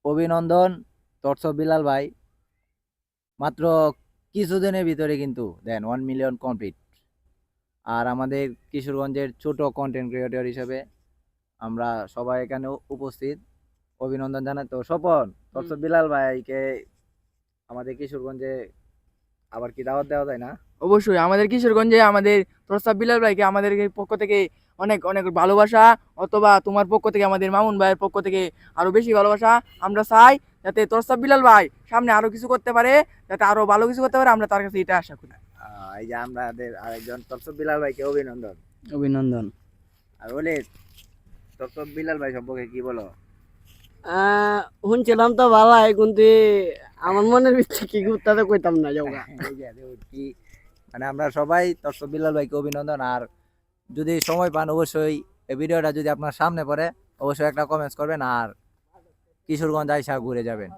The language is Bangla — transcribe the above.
অভিনন্দন তরসব বিলাল ভাই, মাত্র কিছুদিনের ভিতরে কিন্তু দেন 1 মিলিয়ন কমপ্লিট। আর আমাদের কিশোরগঞ্জের ছোট কন্টেন্ট ক্রিয়েটর হিসেবে আমরা সবাই এখানে উপস্থিত। অভিনন্দন জানাই। তো স্বপন, তরসব বিলাল ভাইকে আমাদের কিশোরগঞ্জে আবার কি দাওয়াত দেওয়া যায় না? অবশ্যই আমাদের কিশোরগঞ্জে আমাদের প্রস্তাব বিলাল ভাইকে আমাদের পক্ষ থেকে অনেক অনেক ভালোবাসা, অথবা তোমার পক্ষ থেকে আমাদের মামুন ভাইয়ের পক্ষ থেকে আরো বেশি ভালোবাসা। আমরা চাই যাতে প্রস্তাব বিলাল ভাই সামনে আরো কিছু করতে পারে, যাতে আরো ভালো কিছু করতে পারে, আমরা তার কাছে এটা আশা করি। এই যে আমাদের আরেকজন তরসব বিলাল ভাইকে অভিনন্দন। অভিনন্দন। আর বলে তরসব বিলাল ভাই সম্পর্কে কি বলো? শুনছিলাম তো ভালাই, কিন্তু আমার মনের ভিতরে কি ঘুরতে কইতাম না যাওগা। এই যে কি মানে আমরা সবাই তরসব বিলাল ভাইকে অভিনন্দন। আর যদি সময় পান অবশ্যই এই ভিডিওটা যদি আপনার সামনে পড়ে অবশ্যই একটা কমেন্টস করবেন আর কিশোরগঞ্জ আইসা ঘুরে যাবেন।